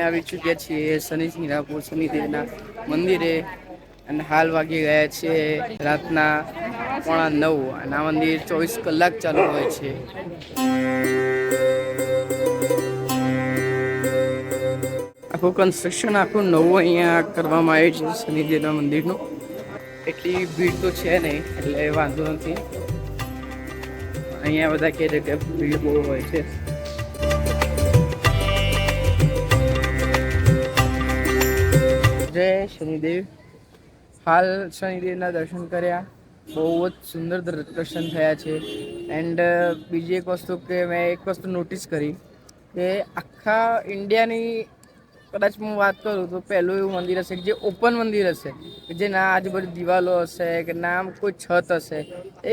આવી ચૂક્યા છીએ શનિ સિંગણાપુર શનિદેવના મંદિરે અને હાલ વાગી ગયા છે રાતના 9:15 અને આ મંદિર 24 કલાક ચાલુ હોય છે. આખું કન્સ્ટ્રક્શન આખું નવું અહીંયા કરવામાં આવ્યું છે શનિદેવના મંદિરનું. એટલી ભીડ તો છે નહીં એટલે વાંધો નથી. અહીંયા બધા કહે છે કે ભીડ બહુ હોય છે. જય શનિદેવ. હાલ શનિદેવના દર્શન કર્યા, બહુ જ સુંદર દર્શન થયા છે. એન્ડ બીજી એક વસ્તુ કે મેં એક વસ્તુ નોટિસ કરી કે આખા ઇન્ડિયાની કદાચ હું વાત કરું તો પહેલું એવું મંદિર હશે જે ઓપન મંદિર હશે કે જે ના આજુબાજુ દિવાલો હશે કે ના કોઈ છત હશે,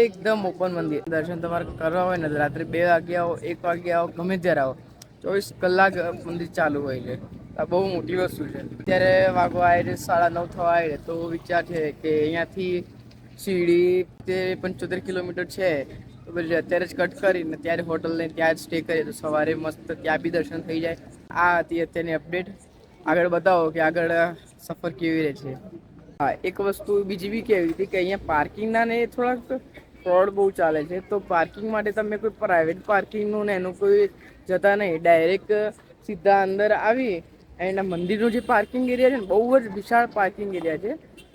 એકદમ ઓપન મંદિર. દર્શન તમારે કરવા હોય ને રાત્રે 2 વાગે આવો, 1 વાગે આવો, ગમે ત્યારે આવો, 24 કલાક મંદિર ચાલુ હોય છે. આ બહુ મોટી વસ્તુ છે. અત્યારે વાગવા આવે 9:30 થવા આવે તો વિચાર છે કે અહીંયાથી સીડી તે 75 કિલોમીટર છે તો પછી અત્યારે જ કટ કરીને ત્યારે હોટલ લઈને ત્યાં જ સ્ટે કરીએ તો સવારે મસ્ત ત્યાં બી દર્શન થઈ જાય. આ હતી અત્યારની અપડેટ. આગળ બતાવો કે આગળ સફર કેવી રહે છે. હા, એક વસ્તુ બીજી બી કહેવી હતી કે અહીંયા પાર્કિંગના ને થોડાક ફ્રોડ બહુ ચાલે છે. તો પાર્કિંગ માટે તમે કોઈ પ્રાઇવેટ પાર્કિંગનું ને એનું કોઈ જતા નહીં, ડાયરેક્ટ સીધા અંદર આવી એન્ડ મંદિરનું જે પાર્કિંગ એરિયા છે ને બહુ જ વિશાળ પાર્કિંગ એરિયા છે.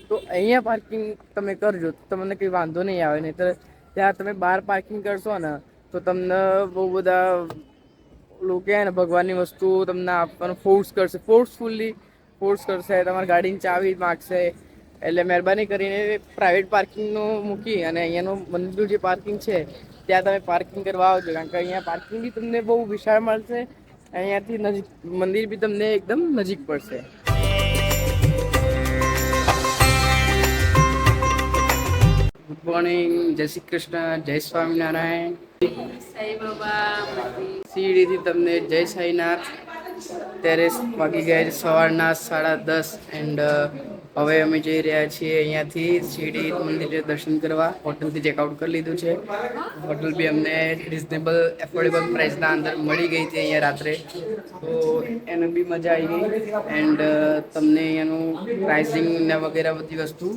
તો અહીંયા પાર્કિંગ તમે કરજો તો તમને કંઈ વાંધો નહીં આવે. નહીં તો ત્યાં તમે બહાર પાર્કિંગ કરશો ને તો તમને બહુ બધા લોકો ને ભગવાનની વસ્તુ તમને આપવાનું ફોર્સફુલી ફોર્સ કરશે, તમારી ગાડીની ચાવી માગશે. એટલે મહેરબાની કરીને પ્રાઇવેટ પાર્કિંગનું મૂકી અને અહીંયાનું મંદિરનું જે પાર્કિંગ છે ત્યાં તમે પાર્કિંગ કરવા આવજો. કારણ કે અહીંયા પાર્કિંગ બી તમને બહુ વિશાળ મળશે, અહીંયાથી નજીક મંદિર બી તમને એકદમ નજીક પડશે. ગુડ મોર્નિંગ, જય શ્રી કૃષ્ણ, જય સ્વામિનારાયણ. સીડીથી તમને જય સાઈનાથ. ત્યારે વાગી ગયા છે સવારના 10:30 એન્ડ હવે અમે જઈ રહ્યા છીએ અહીંયાથી શિરડી મંદિરે દર્શન કરવા. હોટલથી ચેકઆઉટ કરી લીધું છે. હોટલ બી અમને રિઝનેબલ એફોર્ડેબલ પ્રાઇસના અંદર મળી ગઈ હતી અહીંયા રાત્રે, તો એને બી મજા આવી ગઈ. એન્ડ તમને અહીંયાનું પ્રાઇઝિંગ ને વગેરે બધી વસ્તુ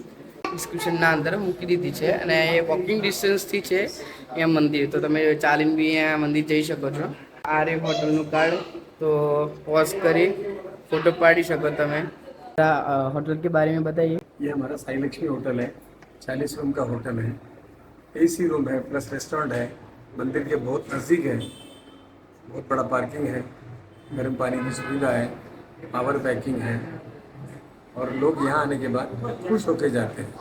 ડિસ્ક્રિપ્શનના અંદર મૂકી દીધી છે. અને એ વોકિંગ ડિસ્ટન્સથી છે અહીંયા મંદિર, તો તમે ચાલીને બી અહીંયા મંદિર જઈ શકો છો. આ રે હોટલનું કાર્ડ, तो पॉज करिए, फोटो पाड़ी सको तमें. होटल के बारे में बताइए. ये हमारा साई लक्ष्मी होटल है, 40 रूम का होटल है, एसी रूम है प्लस रेस्टोरेंट है, मंदिर के बहुत नज़दीक है, बहुत बड़ा पार्किंग है, गर्म पानी की सुविधा है, पावर पैकिंग है और लोग यहाँ आने के बाद खुश होकर जाते हैं.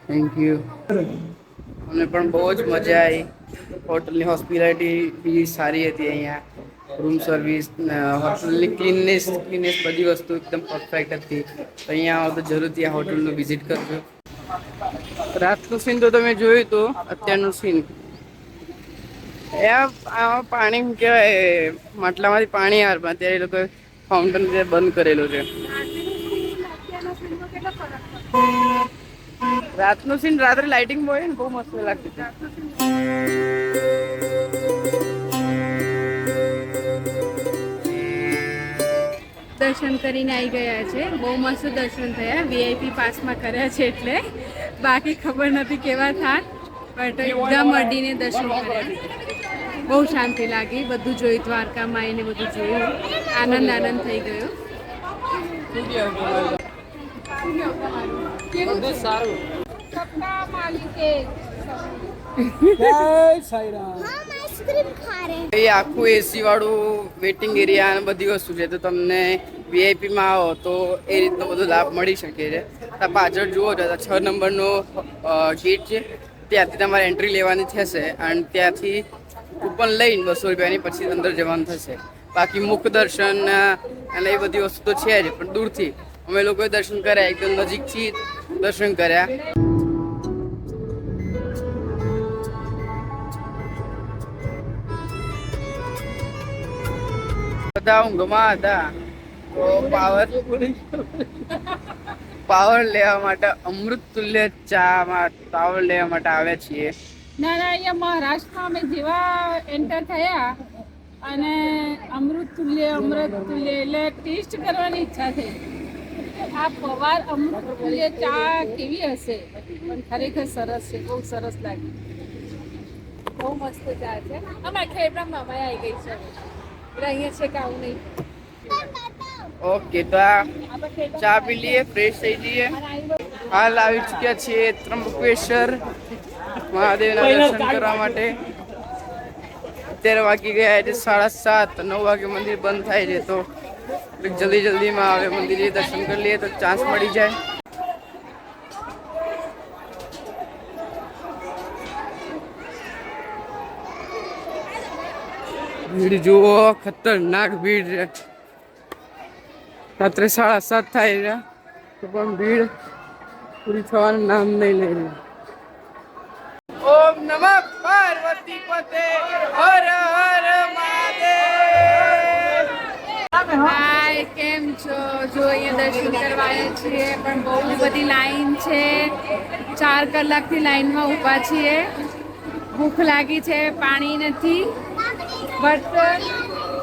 Thank you. અમને પણ બહુ જ મજા આવી. હોટલની હોસ્પિટાલિટી બી સારી હતી. અહીંયા રૂમ સર્વિસ, હોટલની ક્લીનનેસ બધી વસ્તુ એકદમ પરફેક્ટ હતી. તો અહીંયા આવો તો જરૂરથી આ હોટલનું વિઝિટ કરજો. રાતનું સીન તો તમે જોયું તો અત્યારનું સીન આમાં પાણી શું કહેવાય, માટલામાંથી પાણી આવે પણ અત્યારે એ લોકોએ ફાઉન્ટેન બંધ કરેલું છે. રાતનું સીન રાત્રે લાઇટિંગ હોય ને બહુ મસ્ત લાગતી હતી. દર્શન કરીને આવી ગયા છે. બહુ મસ્ત દર્શન થયા. વીઆઈપી પાસમાં કર્યા છે એટલે બાકી ખબર નથી કેવા થાત, બટ એકદમ અડીને દર્શન કર્યા. બહુ શાંતિ લાગી. બધું જોયું, દ્વારકામાં આવીને બધું જોયું. આનંદ થઈ ગયો. બધું સારું. એ આખું એસી વાળું વેટિંગ એરિયા અને બધી વસ્તુ છે. તો તમને વીઆઈપીમાં આવો તો એ રીતનો બધો લાભ મળી શકે છે. પાછળ જુઓ છો 6 નંબરનો ગેટ છે, ત્યાંથી તમારે એન્ટ્રી લેવાની થશે અને ત્યાંથી કૂપન લઈને 200 રૂપિયાની પછી અંદર જવાનું થશે. બાકી મુખ દર્શન અને એ બધી વસ્તુ તો છે જ, પણ દૂરથી અમે લોકોએ દર્શન કર્યા, એકદમ નજીકથી દર્શન કર્યા. બધા ઊંઘમાં હતા તો પાવર લેવા માટે અમૃત તુલ્ય ચામાં પાવર લેવા માટે આવ્યા છીએ. ના અહીંયા મહારાષ્ટ્રમાં અમે જેવા એન્ટર થયા અને અમૃત તુલ્ય એટલે ટેસ્ટ કરવાની ઈચ્છા થઈ. આ પવાર અમૃત તુલ્ય ચા કેવી હશે, પણ ખરેખર સરસ છે, બહુ સરસ લાગી, બહુ મસ્ત ચા છે. અમારા ખેડબ્રા મામાએ આવી ગઈ છે એટલે અહીંયા છે કે આવું નહીં. ઓકે, તો આ ચા પી લઈએ, ફ્રેશ થઈ જઈએ. હાલ આવી ચૂક્યા છીએ ત્રંબકેશ્વર મહાદેવના દર્શન કરવા માટે. અત્યારે વાગી ગયા છે 7:30, 9 વાગે મંદિર બંધ થાય છે, તો જલ્દીમાં આવે મંદિરે દર્શન કરી લઈએ તો ચાન્સ મળી જાય. ભીડ જુઓ, ખતરનાક ભીડ છે. રાત્રે 7:30 થાય છે તો પણ ભીડ પૂરી થવાનું નામ નહીં લઈ રહી. ઓમ નમઃ પાર્વતી પતે હર હર મહાદેવ. હાય, કેમ છો? જો અહીંયા દર્શન કરવા આવ્યા છીએ, પણ બહુ બધી લાઈન છે. 4 કલાકથી લાઈનમાં ઊભા છીએ. ભૂખ લાગી છે, પાણી નથી, બટ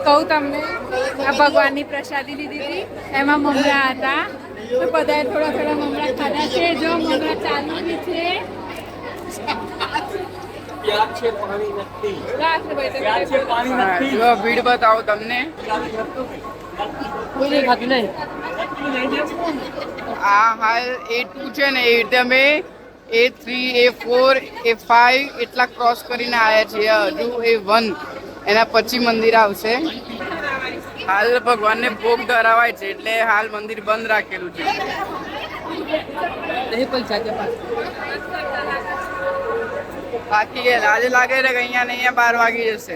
કહું તમને, આ ભગવાનની પ્રસાદી લીધી હતી, એમાં મમરા હતા, તો બધાએ થોડા મમરા ખાધા છે. જો મમરા ચાલુ બી છે. જો ભીડ બતાવો તમને. આ હાલ A2 છે ને, એ રીતે અમે A3, A4, A5 એટલા ક્રોસ કરીને આવ્યા છીએ. હજુ A1 એના પછી મંદિર આવશે. હાલ ભગવાનને ભોગ ધરાવાય છે એટલે હાલ મંદિર બંધ રાખેલું છે. બાકી આજે લાગે છે કે અહીંયા ને અહીંયા 12 વાગી જશે.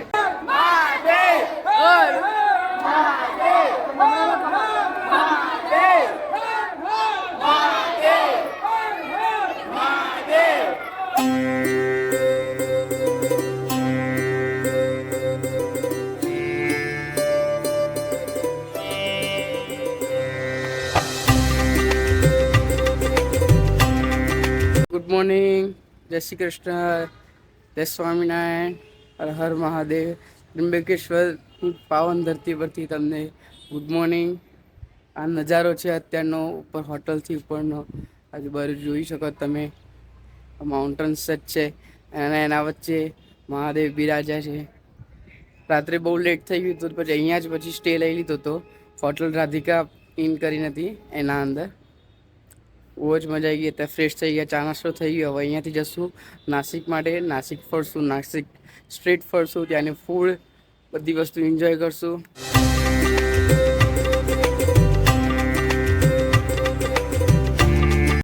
ગુડ મોર્નિંગ, જય શ્રી કૃષ્ણ, જય સ્વામિનારાયણ, હર હર મહાદેવ. ત્રંબકેશ્વરની પાવન ધરતી પરથી તમને ગુડ મોર્નિંગ. આ નજારો છે અત્યારનો ઉપર હોટલથી ઉપરનો. આજુબાજુ જોઈ શકો તમે, માઉન્ટેન્સ જ છે અને એના વચ્ચે મહાદેવ બિરાજા છે. રાત્રે બહુ લેટ થઈ ગયું હતું, પછી અહીંયા જ પછી સ્ટે લઈ લીધો હતો. હોટલ રાધિકા ઇન કરી નથી એના અંદર. બહુ જ મજા આવી ગઈ. ત્યાં ફ્રેશ થઈ ગયા, ચા નાસ્તો થઈ ગયો. હવે અહીંયાથી જશું નાસિક માટે. નાસિક ફરશું, નાસિક સ્ટ્રીટ ફરશું, ત્યાંની ફૂડ બધી વસ્તુ એન્જોય કરશું.